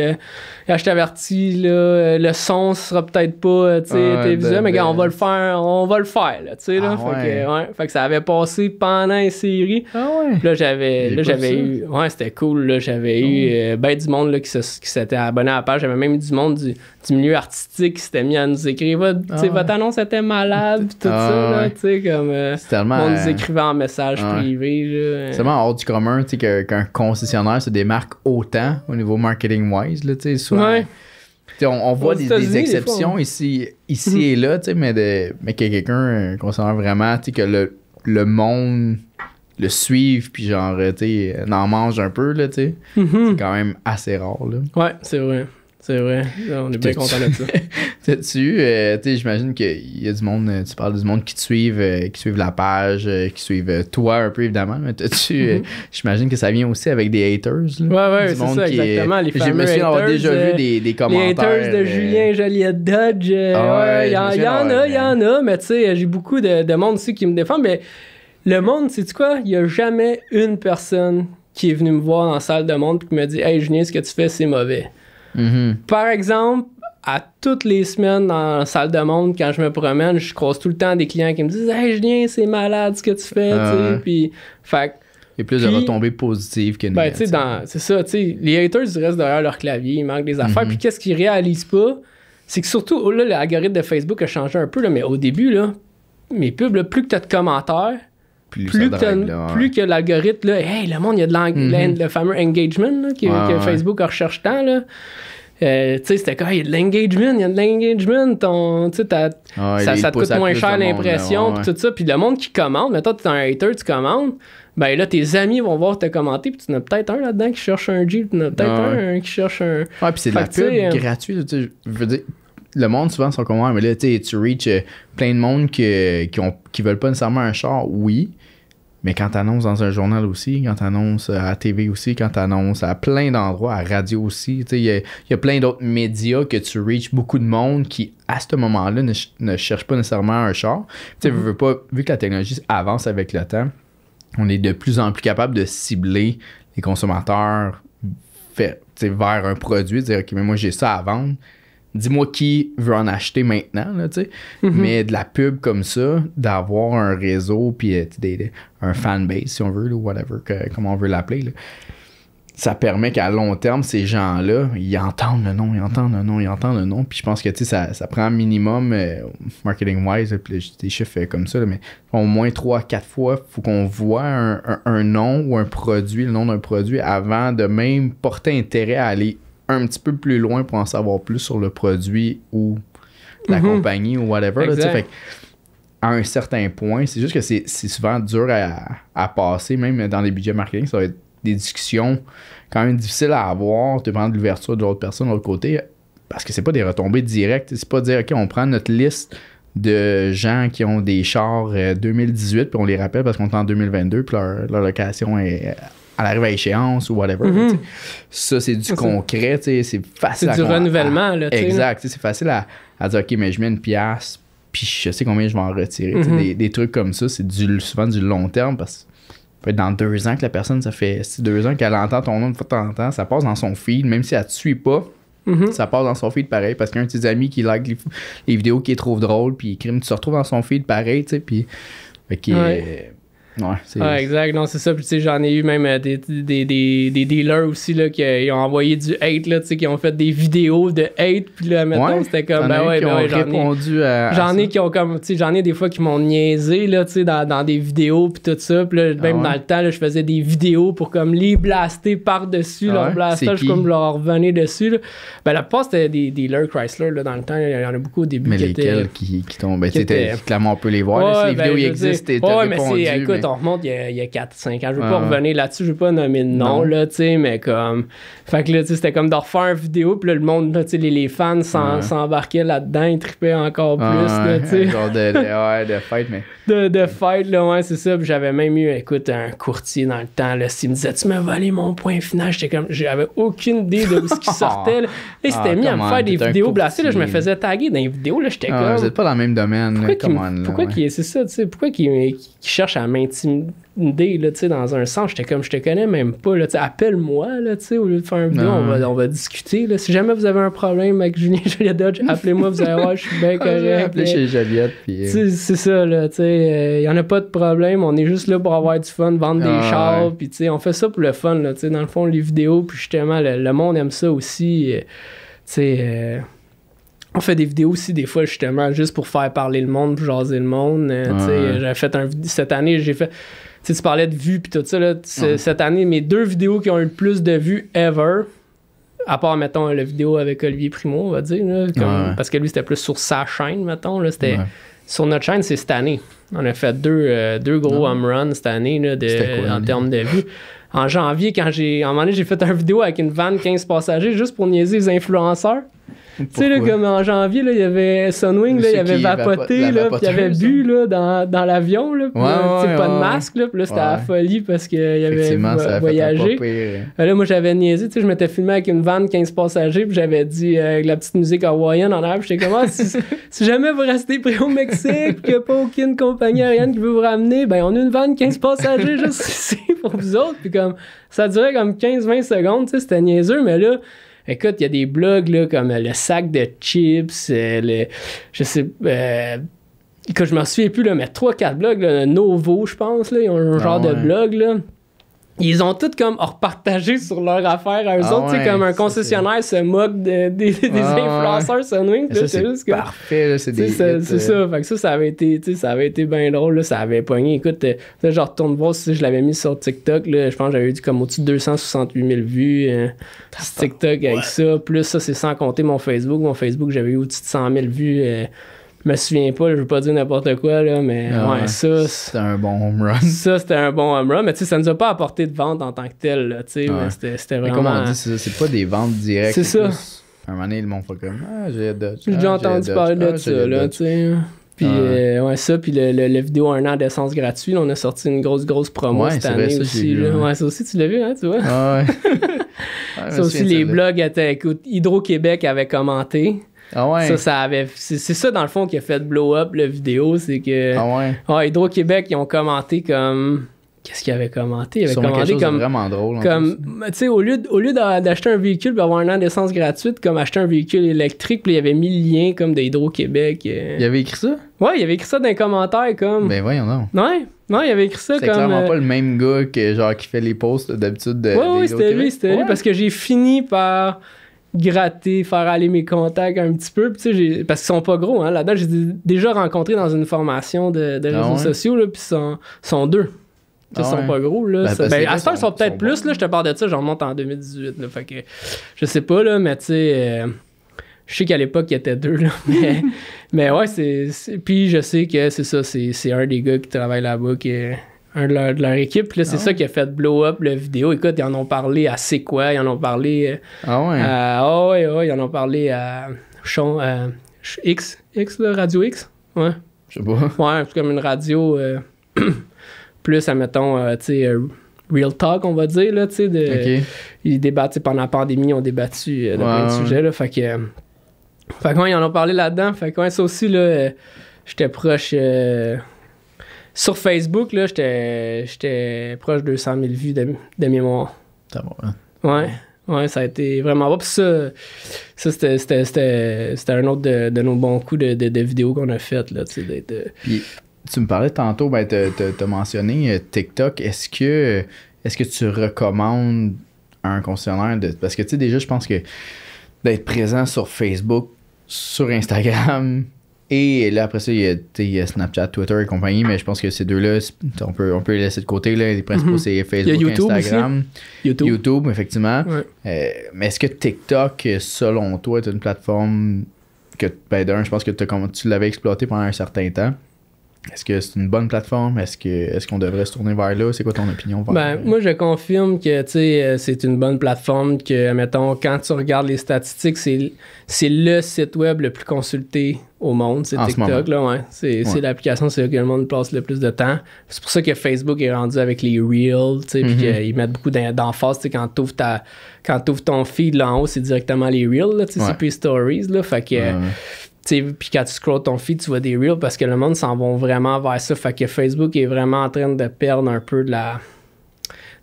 je t'avertis, là, le son sera peut-être pas, télévisuel, mais gars, on va le faire, là, tu sais, là. Fait que ça avait passé pendant une série. Là, j'avais eu, c'était cool, là, j'avais eu ben du monde, là, qui s'était abonné à la page. J'avais même eu du monde du milieu artistique qui s'était mis à nous écrire, votre annonce était malade. Pis tout ça, là, tu sais, comme on nous écrivait en message privé, là. C'est tellement hors du commun, tu sais, qu'un concessionnaire se démarque autant au niveau marketing-wise, là, tu sais, souvent. On voit des exceptions ici et là, tu sais, mais que quelqu'un, un concessionnaire vraiment, tu sais, que le monde le suive, puis genre, tu sais, en mange un peu, là, tu sais. C'est quand même assez rare, là. Ouais, c'est vrai. C'est vrai, on est bien content de ça. T'as-tu, tu sais, j'imagine qu'il y a du monde, tu parles du monde qui te suivent la page, qui suivent toi un peu évidemment, mais t'as-tu, j'imagine que ça vient aussi avec des haters, là. Ouais, c'est ça, exactement, les fameux haters. J'ai déjà vu des commentaires. Les haters de Julien Joliette Dodge, il y en a, mais tu sais, j'ai beaucoup de monde aussi qui me défend, mais le monde, sais-tu quoi, il y a jamais une personne qui est venue me voir dans la salle de monde et qui me dit « Hey Julien, ce que tu fais, c'est mauvais. » Par exemple, à toutes les semaines dans la salle de monde, quand je me promène, je croise tout le temps des clients qui me disent « Hey Julien, c'est malade ce que tu fais. » Puis, fait il y a plus de retombées positives que négatives. C'est ça, tu sais, les haters, ils restent derrière leur clavier, ils manquent des affaires. Puis qu'est-ce qu'ils réalisent pas, c'est que surtout, là, l'algorithme de Facebook a changé un peu, là, mais au début, là, mes pubs, là, plus que tu as de commentaires, plus que l'algorithme, là, hey, le monde, il y a de le fameux engagement là, que Facebook recherche tant, là. Tu sais, c'était quoi? Il y a de l'engagement, ça te coûte moins cher l'impression, puis tout ça. Puis le monde qui commande, mettons, tu es un hater, tu commandes, ben là, tes amis vont voir te commenter, puis tu en as peut-être un là-dedans qui cherche un Jeep, tu en as peut-être un qui cherche un... Ouais, puis c'est de la pub gratuite, tu sais, je veux dire... Le monde, souvent, sont comme, mais là, tu reach plein de monde qui veulent pas nécessairement un char, oui. Mais quand t'annonces dans un journal aussi, quand t'annonces à la TV aussi, quand t'annonces à plein d'endroits, à la radio aussi, il y a plein d'autres médias que tu reach beaucoup de monde qui, à ce moment-là, ne cherchent pas nécessairement un char. Tu sais, vu que la technologie avance avec le temps, on est de plus en plus capable de cibler les consommateurs vers un produit, dire, OK, mais moi, j'ai ça à vendre. Dis-moi qui veut en acheter maintenant, là, tu sais. Mais de la pub comme ça, d'avoir un réseau, puis un fanbase, si on veut, là, whatever, comment on veut l'appeler, là, ça permet qu'à long terme, ces gens-là, ils entendent le nom. Puis je pense que, tu sais, ça prend un minimum, marketing-wise, puis j'ai des chiffres comme ça, là, mais au moins 3-4 fois, il faut qu'on voit un nom ou un produit, le nom d'un produit, avant de même porter intérêt à aller un petit peu plus loin pour en savoir plus sur le produit ou la compagnie ou whatever. Là, fait, à un certain point. C'est juste que c'est souvent dur à passer, même dans les budgets marketing. Ça va être des discussions quand même difficiles à avoir, dépendant de l'ouverture de l'autre personne de l'autre côté, parce que c'est pas des retombées directes. C'est pas dire, OK, on prend notre liste de gens qui ont des chars 2018, puis on les rappelle parce qu'on est en 2022, puis leur location elle arrive à échéance ou whatever. Mm-hmm. Ça, c'est du concret, c'est facile c'est du renouvellement. Là, exact, c'est facile à dire, OK, mais je mets une pièce, puis je sais combien je vais en retirer. Mm-hmm. Des trucs comme ça, c'est souvent du long terme, parce que peut être dans 2 ans que la personne, ça fait 2 ans qu'elle entend ton nom de temps en temps, ça passe dans son feed, même si elle te suit pas, ça passe dans son feed pareil, parce qu'un de tes amis qui like les vidéos qu'il trouve drôles, puis tu te retrouves dans son feed pareil, tu sais, puis... exact. Non, c'est ça. Puis, tu sais, j'en ai eu même des dealers aussi, là, qui ont envoyé du hate, là, tu sais, qui ont fait des vidéos de hate. Puis là, mettons, c'était comme, j'en ai qui ont comme, tu sais, j'en ai des fois qui m'ont niaisé, là, tu sais, dans des vidéos, puis tout ça. Puis là, même dans le temps, là, je faisais des vidéos pour comme les blaster par-dessus leur blastage, comme leur revenir dessus, là. Ben, la plupart, c'était des dealers Chrysler, là, dans le temps. Il y en a beaucoup au début. Mais lesquels qui tombent? Ben, clairement, on peut les voir. Si les vidéos existent, t'as répondu. Écoute, on remonte il y a 4-5 ans. Je veux pas revenir là-dessus, je veux pas nommer de nom, là, tu sais, mais comme... Fait que là, tu sais, c'était comme de refaire une vidéo, puis là, le monde, là, tu sais, les fans s'embarquaient là-dedans, ils tripaient encore plus, là, tu sais. Genre de fight, mais... De fight, là, ouais, c'est ça. Puis j'avais même eu, écoute, un courtier dans le temps, là, s'il me disait, tu m'as volé mon point final, j'étais comme... J'avais aucune idée de où ce qui sortait, là. Là, il s'était mis à me faire des vidéos blastées, là, je me faisais taguer dans les vidéos, là, j'étais comme... Vous êtes pas dans le même domaine, pourquoi c'est ça, tu sais, pourquoi qu'il cherche à m'intimider, là, tu sais, dans un sens, j'étais comme, je te connais même pas, là, tu sais, appelle-moi, là, tu sais, au lieu de faire une vidéo, on va discuter, là. Si jamais vous avez un problème avec Julien Joliette Dodge, appelez-moi, vous allez voir, je suis bien correct. Appelez chez Joliette, puis... C'est ça, là, tu sais, il y en a pas de problème, on est juste là pour avoir du fun, vendre des chars, puis tu sais, on fait ça pour le fun, là, tu sais, dans le fond, les vidéos, puis justement, le monde aime ça aussi, tu sais... On fait des vidéos aussi, des fois, justement, juste pour faire parler le monde, pour jaser le monde. J'avais fait cette année, j'ai fait... Tu parlais de vues puis tout ça, là. Cette année, mes 2 vidéos qui ont eu le plus de vues ever, à part, mettons, la vidéo avec Olivier Primo, on va dire, là, parce que lui, c'était plus sur sa chaîne, mettons, là, c'était... Sur notre chaîne, c'est cette année. On a fait deux gros home runs cette année, là, en termes de vues. En janvier, à un moment donné, j'ai fait une vidéo avec une van 15 passagers juste pour niaiser les influenceurs. Tu sais, là, comme en janvier, là, il y avait Sunwing, là, il avait vapoté, là, puis il avait bu, là, dans l'avion, là, puis pas de masque, là, puis là, c'était à la folie parce qu'il avait voyagé. Là, moi, j'avais niaisé, tu sais, je m'étais filmé avec une van 15 passagers, puis j'avais dit, avec la petite musique hawaïenne en arrière, puis j'étais comme, si jamais vous restez pris au Mexique, puis qu'il n'y a pas aucune compagnie aérienne qui veut vous ramener, ben, on a une van 15 passagers juste ici pour vous autres, puis comme, ça durait comme 15-20 secondes, tu sais, c'était niaiseux, mais là, écoute, il y a des blogs là, comme le sac de chips, écoute, je m'en souviens plus, là, mais 3-4 blogs, là, Novo, je pense, là, ils ont un genre de blog, là. Ils ont tous comme repartagé sur leur affaire à eux autres, tu sais, comme un concessionnaire se moque des influenceurs Sunwing. Ça, c'est juste parfait, là, c'est ça, fait que ça avait été bien drôle, là, ça avait pogné. Écoute, là, je retourne voir si je l'avais mis sur TikTok, là, je pense que j'avais eu comme au-dessus de 268 000 vues sur TikTok avec ça, plus ça, c'est sans compter mon Facebook. Mon Facebook, j'avais eu au-dessus de 100 000 vues. Je me souviens pas, je veux pas dire n'importe quoi, là, mais ça... C'était un bon home run. Ça, c'était un bon home run, mais tu sais, ça nous a pas apporté de vente en tant que tel, là, tu sais, mais c'était vraiment... Mais comme on dit, c'est pas des ventes directes. C'est ça. Un moment donné, le monde fait comme « j'ai Dodge. » J'ai déjà entendu parler de ça, là, tu sais. Puis, ça, puis le vidéo 1 an d'essence gratuit, là, on a sorti une grosse promo cette année aussi. Là. Ouais, ça aussi, tu l'as vu, hein, tu vois? Ça aussi, les blogs étaient... Écoute, Hydro-Québec avait commenté. C'est ça dans le fond qui a fait blow up la vidéo, c'est que Hydro-Québec, ils ont commenté comme... Qu'est-ce qu'ils avaient commenté? Ils avaient commenté comme vraiment drôle. Tu sais, au lieu d'acheter un véhicule pour avoir un an d'essence gratuite, comme acheter un véhicule électrique, puis il avait mis le lien comme de Hydro-Québec. Il avait écrit ça? Ouais, il avait écrit ça dans les commentaires comme. Ben voyons non. Ouais, non, il avait écrit ça c'est comme. C'est clairement pas le même gars que genre qui fait les posts d'habitude de. Oui, c'était lui, parce que j'ai fini par gratter, faire aller mes contacts un petit peu, parce qu'ils sont pas gros, hein. Là-dedans, j'ai déjà rencontré dans une formation de réseaux sociaux, là, puis sont 2. Ils sont pas gros, là. À ce temps, ils sont peut-être plus, là. Je te parle de ça, j'en remonte en 2018, là. Fait que, je sais pas, là, mais tu sais... Je sais qu'à l'époque, il y était 2, là, mais ouais, puis je sais que c'est ça, c'est un des gars qui travaille là-bas, qui est un de leur équipe. Puis là, c'est ça qui a fait blow up la vidéo. Écoute, ils en ont parlé à C'est quoi? Ils en ont parlé ouais, ils en ont parlé à X, là, Radio X. Ouais. Je sais pas. Ouais, c'est comme une radio plus, admettons, tu sais, real talk, on va dire, là, tu sais. Ils débattent, pendant la pandémie, ils ont débattu de plein de sujets, là. Fait que ouais, ils en ont parlé là-dedans. Fait que ouais, ça aussi, là, j'étais proche... sur Facebook, là, j'étais proche de 200 000 vues de mémoire. C'est bon, hein? Ouais, ça a été vraiment bon. Puis ça c'était un autre de nos bons coups de vidéos qu'on a faites, là, tu sais, Puis, tu me parlais tantôt, ben, t'as mentionné TikTok. Est-ce que tu recommandes à un concessionnaire parce que, tu sais, déjà, je pense que d'être présent sur Facebook, sur Instagram... Et là, après ça, il y a Snapchat, Twitter et compagnie, mais je pense que ces deux-là, on peut les laisser de côté. Là. Les principaux, c'est Facebook, YouTube, Instagram, YouTube, effectivement. Ouais. Mais est-ce que TikTok, selon toi, est une plateforme que, ben, d'un, je pense que tu l'avais exploité pendant un certain temps. Est-ce que c'est une bonne plateforme? Est-ce qu'on devrait se tourner vers là? C'est quoi ton opinion? Moi, je confirme que c'est une bonne plateforme que, mettons, quand tu regardes les statistiques, c'est le site web le plus consulté au monde, c'est TikTok. Là, ouais. C'est l'application, c'est là que le monde passe le plus de temps. C'est pour ça que Facebook est rendu avec les Reels, puis qu'ils mettent beaucoup d'emphase. Quand tu ouvres ton feed là en haut, c'est directement les Reels, là, c'est plus Stories. Là, fait que... Puis quand tu scrolls ton feed, tu vois des reels parce que le monde s'en va vraiment vers ça. Fait que Facebook est vraiment en train de perdre un peu de la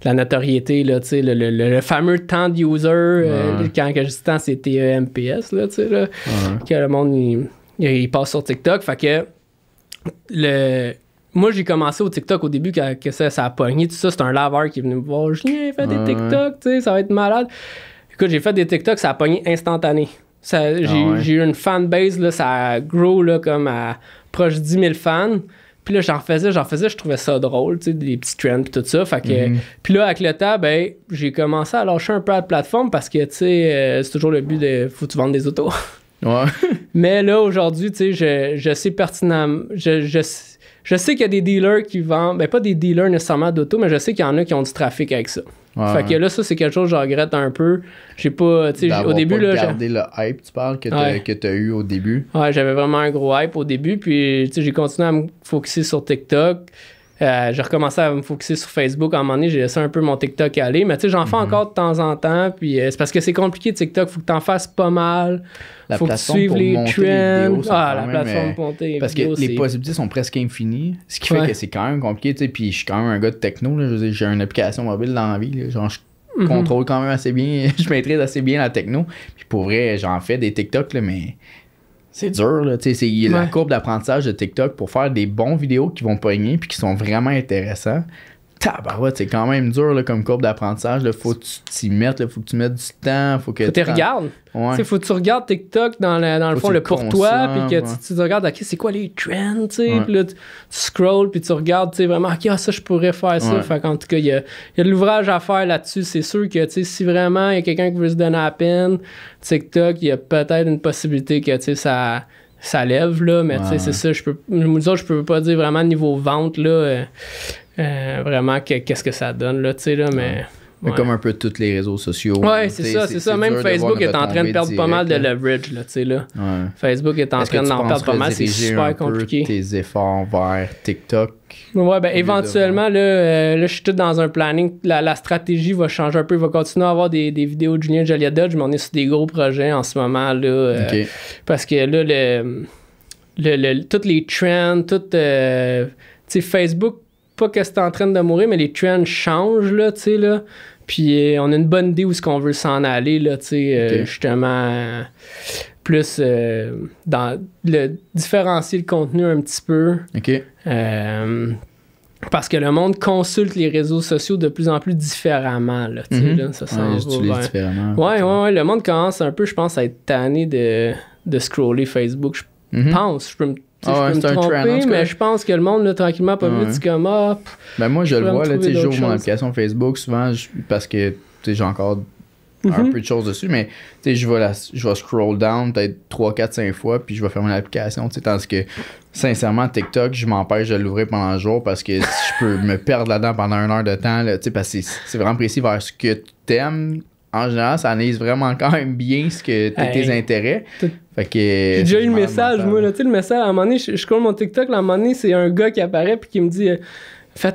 notoriété. Là, le fameux temps de user, quand je dis temps, c'est TEMPS. Là, là, que le monde il passe sur TikTok. Fait que moi, j'ai commencé au TikTok au début quand ça a pogné. Tout ça, c'est un laveur qui est venu me voir. Julien, fais des TikTok, ça va être malade. Écoute, j'ai fait des TikTok, ça a pogné instantané. J'ai eu une fanbase, là, ça a grow là, comme à proche de 10 000 fans. Puis là, j'en faisais, je trouvais ça drôle, tu sais, des petits trends et tout ça. Fait que, puis là, avec le temps, ben, j'ai commencé à lâcher un peu la plateforme parce que, tu sais, c'est toujours le but de faut que tu vendes des autos. Ouais. Mais là, aujourd'hui, tu sais, je sais pertinemment, je sais qu'il y a des dealers qui vendent, ben pas des dealers nécessairement d'auto, mais je sais qu'il y en a qui ont du trafic avec ça. Fait que là, ça, c'est quelque chose que je regrette un peu. J'ai pas, tu sais, au début, là. Garder le hype, tu parles, que t'as eu au début. Ouais, j'avais vraiment un gros hype au début, puis, tu sais, j'ai continué à me focusser sur TikTok. J'ai recommencé à me focusser sur Facebook. À un moment donné, j'ai laissé un peu mon TikTok aller. Mais tu sais, j'en fais encore de temps en temps. Puis c'est parce que c'est compliqué, TikTok. Faut que t'en fasses pas mal. Faut que tu suives les trends. La plateforme pour monter les parce vidéos, que les possibilités sont presque infinies. Ce qui fait que c'est quand même compliqué. Tu sais, puis je suis quand même un gars de techno. Là, je veux dire, j'ai une application mobile dans la vie. Là, genre, je contrôle quand même assez bien. Je maîtrise assez bien la techno. Puis pour vrai, j'en fais des TikTok, là, mais... C'est dur, là. Tu sais, c'est la courbe d'apprentissage de TikTok pour faire des bons vidéos qui vont pogner puis qui sont vraiment intéressants. Tabarouette, c'est quand même dur là, comme courbe d'apprentissage. Là. Faut que tu t'y mettes, là, faut que tu mettes du temps. Faut que tu regardes. Ouais. Faut que tu regardes TikTok dans le fond, le pour toi, puis que tu regardes, OK, c'est quoi les trends, tu sais. Puis là, tu scrolls, puis tu regardes, tu sais, vraiment, OK, ça, je pourrais faire ça. Fait qu'en tout cas, il y a de l'ouvrage à faire là-dessus. C'est sûr que, tu sais, si vraiment il y a quelqu'un qui veut se donner à peine, TikTok, il y a peut-être une possibilité que, tu sais, ça lève, là. Mais, tu sais, c'est ça, je peux pas dire vraiment niveau vente, là. Vraiment, qu'est-ce que ça donne, là, tu sais, là, mais... Mais comme un peu tous les réseaux sociaux. Ouais, c'est ça. Même Facebook est en train de perdre pas mal de leverage, là, tu sais, là. Ouais. Facebook est en train d'en perdre pas mal, c'est super compliqué. Tes efforts vers TikTok. Ouais, ben éventuellement, là, je suis tout dans un planning. La stratégie va changer un peu. Il va continuer à avoir des vidéos de Julien Joliet Dodge, mais on est sur des gros projets en ce moment, là. Parce que là, tous les trends, tu sais, Facebook, pas que c'est en train de mourir, mais les trends changent, là, tu sais, là. Puis on a une bonne idée où est-ce qu'on veut s'en aller, là, tu sais, justement, plus dans le différencier le contenu un petit peu. OK. Parce que le monde consulte les réseaux sociaux de plus en plus différemment, là, tu sais, là. Ça utilise différemment. Ouais, le monde commence un peu, je pense, à être tanné de scroller Facebook. Je pense, je peux me tromper, mais je pense que le monde, là, tranquillement, pas vite, c'est comme, ben moi, je le vois, là, tu sais, j'ouvre mon application Facebook souvent parce que, tu sais, j'ai encore un peu de choses dessus, mais je vais scroll down peut-être 3, 4, 5 fois, puis je vais fermer l'application, tandis que, sincèrement, TikTok, je m'empêche de l'ouvrir pendant le jour parce que si je peux me perdre là-dedans pendant 1 heure de temps, là, parce que c'est vraiment précis vers ce que tu aimes. En général, ça analyse vraiment quand même bien ce que tes intérêts. Fait que j'ai déjà eu le message, moi, là, tu sais, le message, à un moment donné, je scroll mon TikTok, là, à un moment donné, c'est un gars qui apparaît puis qui me dit fais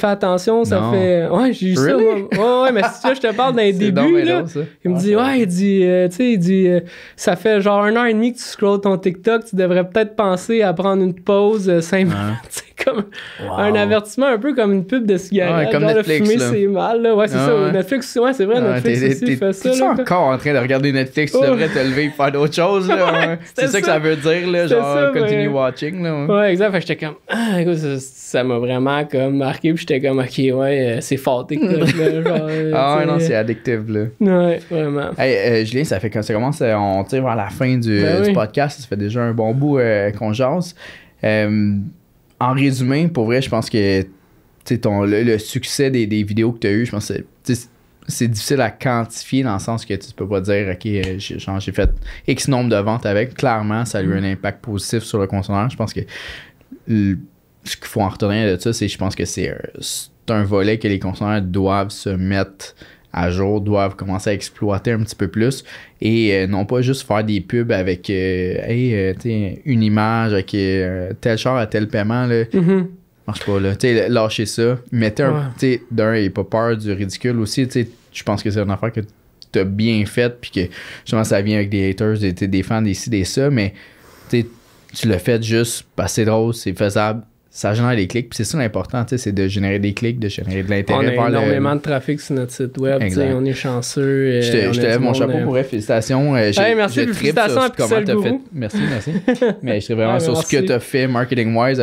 attention, ça fait. Ouais, j'ai eu ça, moi. Ouais, mais si tu veux, je te parle d'un début, là. Il me dit, il dit, ça fait genre 1h30 que tu scrolls ton TikTok, tu devrais peut-être penser à prendre une pause 5 minutes. C'est comme un avertissement, un peu comme une pub de cigarette. Comme genre, Netflix, fumer, c'est mal, là. Ouais, c'est ça. Netflix, ouais, c'est vrai, Netflix aussi fait ça. T'es encore en train de regarder Netflix, tu devrais te lever et faire d'autres choses, là. C'est ça que ça veut dire, là, genre, continue watching, là. Ouais, exact. Fait que j'étais comme, écoute, ça m'a vraiment comme marqué, puis j'étais comme, ok, ouais, c'est fort TikTok, là. Genre, non, c'est addictif, là. Ouais, vraiment. Hey, Julien, ça fait quand ça commence, on tire vers la fin du podcast, ça fait déjà un bon bout qu'on jase. En résumé, pour vrai, je pense que le succès des vidéos que tu as eu, je pense que c'est difficile à quantifier dans le sens que tu peux pas dire, OK, j'ai fait X nombre de ventes avec. Clairement, ça a eu un impact positif sur le consommateur. Je pense que ce qu'il faut en retenir de ça, c'est je pense que c'est un volet que les consommateurs doivent se mettre à jour, doivent commencer à exploiter un petit peu plus et non pas juste faire des pubs avec une image avec tel char à tel paiement là, marche pas là, lâchez ça, mettez d'un, et pas peur du ridicule aussi, je pense que c'est une affaire que t'as bien faite puis que justement ça vient avec des haters, des fans, des ci, des ça, mais tu l'as fait juste parce que c'est drôle, c'est faisable, ça génère des clics, puis c'est ça l'important, c'est de générer des clics, de générer de l'intérêt. On a énormément de trafic sur notre site web, on est chanceux. Je te lève mon chapeau pour félicitations. Merci, félicitations à comment t'as fait. Merci. Mais je serais vraiment sur ce que t'as fait marketing-wise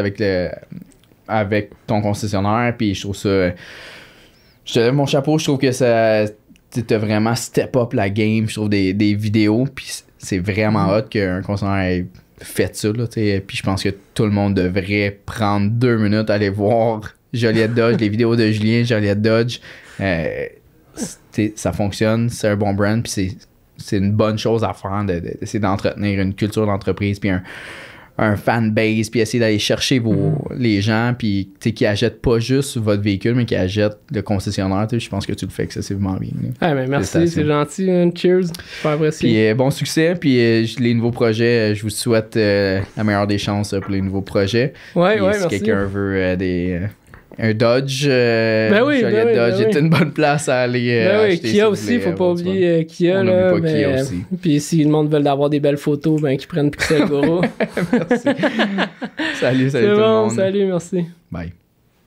avec ton concessionnaire, puis je trouve ça... Je te lève mon chapeau, je trouve que ça... T'as vraiment step up la game, je trouve des vidéos, puis c'est vraiment hot qu'un concessionnaire ait fait ça, là, puis je pense que tout le monde devrait prendre 2 minutes, aller voir Joliette Dodge, les vidéos de Julien, Joliette Dodge, ça fonctionne, c'est un bon brand, puis c'est une bonne chose à faire d'essayer d'entretenir une culture d'entreprise, puis un fanbase, puis essayer d'aller chercher les gens, puis qui achètent pas juste votre véhicule, mais qui achètent le concessionnaire. Je pense que tu le fais excessivement bien. Mais merci, c'est gentil. Cheers. Super apprécié. Puis bon succès, puis les nouveaux projets, je vous souhaite la meilleure des chances pour les nouveaux projets. Si merci. Quelqu'un veut un Dodge, Dodge est une bonne place à aller acheter. Kia aussi, faut pas oublier Kia. On n'oublie pas Kia aussi. Puis si le monde veut avoir des belles photos, qu'ils prennent Pixel Goro. Salut tout le monde. Salut, merci. Bye.